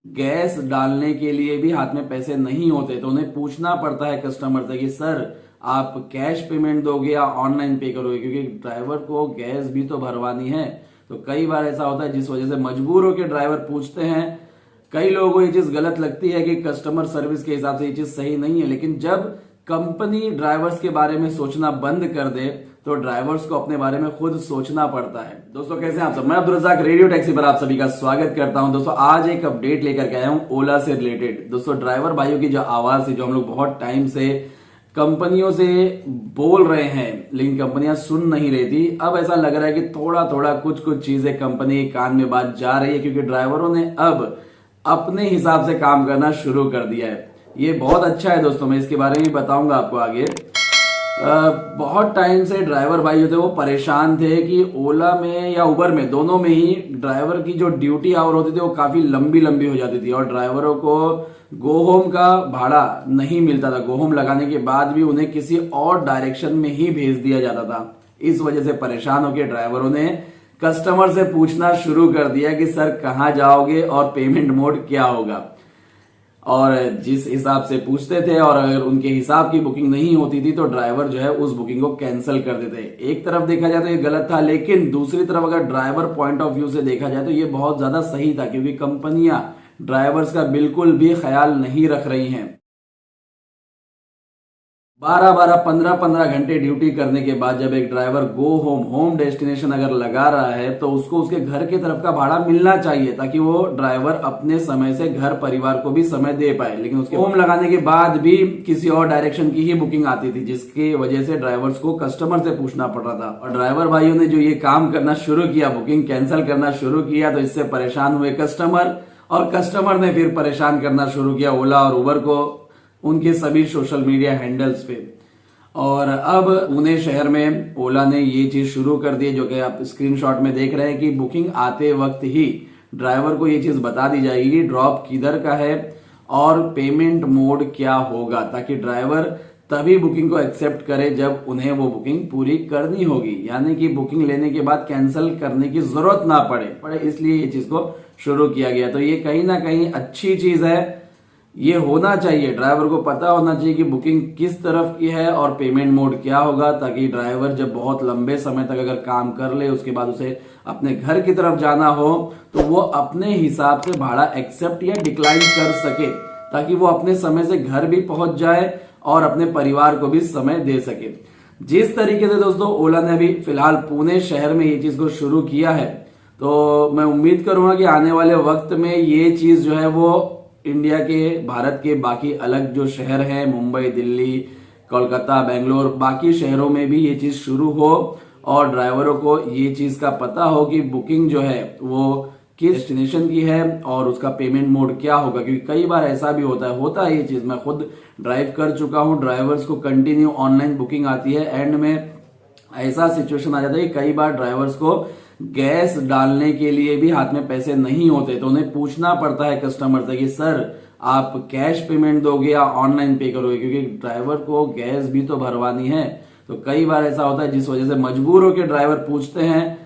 Gas डालने के लिए भी हाथ में पैसे नहीं होते तो उन्हें पूछना पड़ता है कस्टमर से कि सर आप कैश पेमेंट दोगे या ऑनलाइन पे करोगे, क्योंकि ड्राइवर को गैस भी तो भरवानी है। तो कई बार ऐसा होता है जिस वजह से मजबूर होकर ड्राइवर पूछते हैं। कई लोगों को ये चीज गलत लगती है कि कस्टमर सर्विस के हिसाब से ये चीज सही नहीं है, लेकिन जब कंपनी ड्राइवर्स के बारे में सोचना बंद कर दे तो ड्राइवर्स को अपने बारे में खुद सोचना पड़ता है। दोस्तों कैसे हैं आप सब, मैं अब्दुल रज़ाक रेडियो टैक्सी पर आप सभी का स्वागत करता हूं। दोस्तों आज एक अपडेट लेकर के आया हूं ओला से रिलेटेड। दोस्तों ड्राइवर भाइयों की जो आवाज थी, जो हम लोग बहुत टाइम से कंपनियों से बोल रहे हैं लेकिन कंपनियां सुन नहीं रही थी, अब ऐसा लग रहा है कि थोड़ा थोड़ा कुछ चीजें कंपनी के कान में बात जा रही है, क्योंकि ड्राइवरों ने अब अपने हिसाब से काम करना शुरू कर दिया है। ये बहुत अच्छा है दोस्तों, मैं इसके बारे में बताऊंगा आपको आगे। बहुत टाइम से ड्राइवर भाई जो थे वो परेशान थे कि ओला में या उबर में, दोनों में ही ड्राइवर की जो ड्यूटी आवर होती थी वो काफी लंबी लंबी हो जाती थी और ड्राइवरों को गो होम का भाड़ा नहीं मिलता था। गो होम लगाने के बाद भी उन्हें किसी और डायरेक्शन में ही भेज दिया जाता था। इस वजह से परेशान होकर ड्राइवरों ने कस्टमर से पूछना शुरू कर दिया कि सर कहाँ जाओगे और पेमेंट मोड क्या होगा। और जिस हिसाब से पूछते थे और अगर उनके हिसाब की बुकिंग नहीं होती थी तो ड्राइवर जो है उस बुकिंग को कैंसिल कर देते। एक तरफ देखा जाए तो ये गलत था, लेकिन दूसरी तरफ अगर ड्राइवर पॉइंट ऑफ व्यू से देखा जाए तो ये बहुत ज्यादा सही था, क्योंकि कंपनियां ड्राइवर्स का बिल्कुल भी ख्याल नहीं रख रही हैं। 12-12, 15-15 घंटे ड्यूटी करने के बाद जब एक ड्राइवर गो होम डेस्टिनेशन अगर लगा रहा है तो उसको उसके घर की तरफ का भाड़ा मिलना चाहिए, ताकि वो ड्राइवर अपने समय से घर परिवार को भी समय दे पाए। लेकिन उसके होम लगाने के बाद भी किसी और डायरेक्शन की ही बुकिंग आती थी, जिसकी वजह से ड्राइवर्स को कस्टमर से पूछना पड़ रहा था। और ड्राइवर भाइयों ने जो ये काम करना शुरू किया, बुकिंग कैंसिल करना शुरू किया, तो इससे परेशान हुए कस्टमर और कस्टमर ने फिर परेशान करना शुरू किया ओला और उबर को उनके सभी सोशल मीडिया हैंडल्स पे। और अब पुणे शहर में ओला ने ये चीज शुरू कर दी, जो कि आप स्क्रीनशॉट में देख रहे हैं कि बुकिंग आते वक्त ही ड्राइवर को ये चीज बता दी जाएगी कि ड्रॉप किधर का है और पेमेंट मोड क्या होगा, ताकि ड्राइवर तभी बुकिंग को एक्सेप्ट करे जब उन्हें वो बुकिंग पूरी करनी होगी, यानी कि बुकिंग लेने के बाद कैंसिल करने की जरूरत ना पड़े। इसलिए ये चीज को शुरू किया गया। तो ये कहीं ना कहीं अच्छी चीज है, ये होना चाहिए। ड्राइवर को पता होना चाहिए कि बुकिंग किस तरफ की है और पेमेंट मोड क्या होगा, ताकि ड्राइवर जब बहुत लंबे समय तक अगर काम कर ले उसके बाद उसे अपने घर की तरफ जाना हो तो वो अपने हिसाब से भाड़ा एक्सेप्ट या डिक्लाइन कर सके, ताकि वो अपने समय से घर भी पहुंच जाए और अपने परिवार को भी समय दे सके। जिस तरीके से दोस्तों ओला ने अभी फिलहाल पुणे शहर में ये चीज को शुरू किया है, तो मैं उम्मीद करूंगा कि आने वाले वक्त में ये चीज जो है वो इंडिया के, भारत के बाकी अलग जो शहर हैं, मुंबई, दिल्ली, कोलकाता, बेंगलोर, बाकी शहरों में भी ये चीज शुरू हो और ड्राइवरों को ये चीज का पता हो कि बुकिंग जो है वो किस डेस्टिनेशन की है और उसका पेमेंट मोड क्या होगा। क्योंकि कई बार ऐसा भी होता है ये चीज, मैं खुद ड्राइव कर चुका हूं, ड्राइवर्स को कंटिन्यू ऑनलाइन बुकिंग आती है, एंड में ऐसा सिचुएशन आ जाता है कि कई बार ड्राइवर्स को गैस डालने के लिए भी हाथ में पैसे नहीं होते तो उन्हें पूछना पड़ता है कस्टमर से कि सर आप कैश पेमेंट दोगे या ऑनलाइन पे करोगे, क्योंकि ड्राइवर को गैस भी तो भरवानी है। तो कई बार ऐसा होता है जिस वजह से मजबूर होकर ड्राइवर पूछते हैं।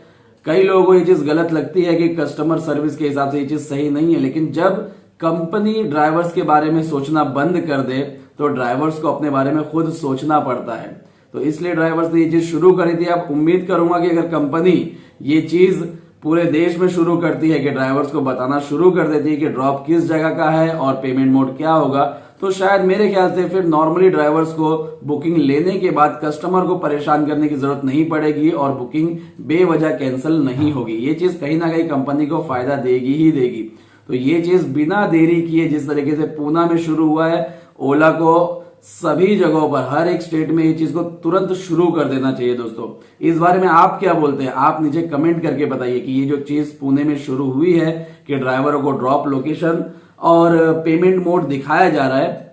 कई लोगों को ये चीज गलत लगती है कि कस्टमर सर्विस के हिसाब से ये चीज सही नहीं है, लेकिन जब कंपनी ड्राइवर्स के बारे में सोचना बंद कर दे तो ड्राइवर्स को अपने बारे में खुद सोचना पड़ता है। तो इसलिए ड्राइवर्स ने ये चीज शुरू करी थी। अब उम्मीद करूंगा कि अगर कंपनी ये चीज पूरे देश में शुरू करती है कि ड्राइवर्स को बताना शुरू कर देती है कि ड्रॉप किस जगह का है और पेमेंट मोड क्या होगा, तो शायद मेरे ख्याल से फिर नॉर्मली ड्राइवर्स को बुकिंग लेने के बाद कस्टमर को परेशान करने की जरूरत नहीं पड़ेगी और बुकिंग बेवजह कैंसिल नहीं होगी। ये चीज कहीं ना कहीं कंपनी को फायदा देगी ही देगी। तो ये चीज बिना देरी किए जिस तरीके से पूना में शुरू हुआ है, ओला को सभी जगहों पर, हर एक स्टेट में ये चीज को तुरंत शुरू कर देना चाहिए। दोस्तों इस बारे में आप क्या बोलते हैं, आप नीचे कमेंट करके बताइए कि ये जो चीज पुणे में शुरू हुई है कि ड्राइवरों को ड्रॉप लोकेशन और पेमेंट मोड दिखाया जा रहा है,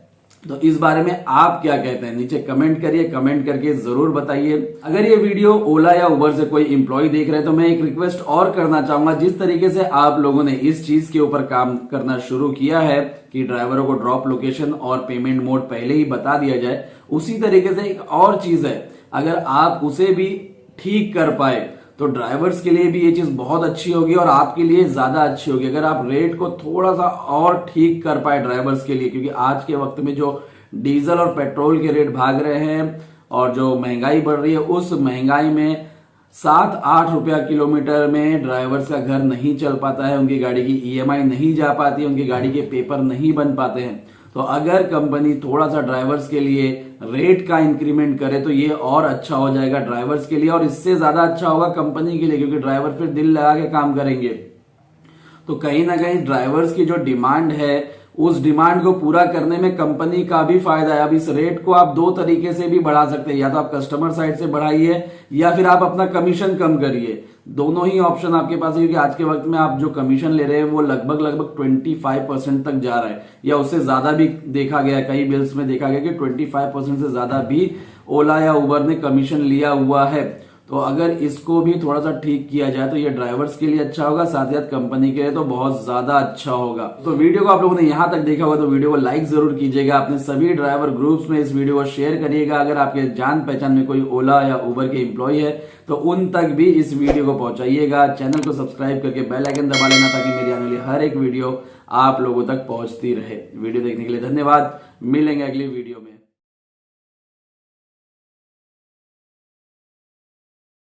तो इस बारे में आप क्या कहते हैं, नीचे कमेंट करिए। कमेंट करके जरूर बताइए। अगर ये वीडियो ओला या उबर से कोई इंप्लॉय देख रहे हैं तो मैं एक रिक्वेस्ट और करना चाहूंगा, जिस तरीके से आप लोगों ने इस चीज के ऊपर काम करना शुरू किया है कि ड्राइवरों को ड्रॉप लोकेशन और पेमेंट मोड पहले ही बता दिया जाए, उसी तरीके से एक और चीज है, अगर आप उसे भी ठीक कर पाए तो ड्राइवर्स के लिए भी ये चीज बहुत अच्छी होगी और आपके लिए ज्यादा अच्छी होगी अगर आप रेट को थोड़ा सा और ठीक कर पाए ड्राइवर्स के लिए, क्योंकि आज के वक्त में जो डीजल और पेट्रोल के रेट भाग रहे हैं और जो महंगाई बढ़ रही है, उस महंगाई में 7-8 रुपया किलोमीटर में ड्राइवर्स का घर नहीं चल पाता है, उनकी गाड़ी की ईएमआई नहीं जा पाती है, उनकी गाड़ी के पेपर नहीं बन पाते हैं। तो अगर कंपनी थोड़ा सा ड्राइवर्स के लिए रेट का इंक्रीमेंट करे तो ये और अच्छा हो जाएगा ड्राइवर्स के लिए, और इससे ज्यादा अच्छा होगा कंपनी के लिए, क्योंकि ड्राइवर फिर दिल लगा के काम करेंगे। तो कहीं ना कहीं ड्राइवर्स की जो डिमांड है उस डिमांड को पूरा करने में कंपनी का भी फायदा है। अब इस रेट को आप दो तरीके से भी बढ़ा सकते हैं, या तो आप कस्टमर साइड से बढ़ाइए या फिर आप अपना कमीशन कम करिए। दोनों ही ऑप्शन आपके पास है, क्योंकि आज के वक्त में आप जो कमीशन ले रहे हैं वो लगभग 25% तक जा रहा है, या उससे ज्यादा भी देखा गया, कई बिल्स में देखा गया कि 25% से ज्यादा भी ओला या उबर ने कमीशन लिया हुआ है। तो अगर इसको भी थोड़ा सा ठीक किया जाए तो ये ड्राइवर्स के लिए अच्छा होगा, साथ ही साथ कंपनी के लिए तो बहुत ज्यादा अच्छा होगा। तो वीडियो को आप लोगों ने यहां तक देखा होगा तो वीडियो को लाइक जरूर कीजिएगा, अपने सभी ड्राइवर ग्रुप्स में इस वीडियो को शेयर करिएगा। अगर आपके जान पहचान में कोई ओला या उबर के एम्प्लॉय है तो उन तक भी इस वीडियो को पहुंचाइएगा। चैनल को सब्सक्राइब करके बेल आइकन दबा लेना ताकि मेरी आने वाली हर एक वीडियो आप लोगों तक पहुंचती रहे। वीडियो देखने के लिए धन्यवाद, मिलेंगे अगली वीडियो में।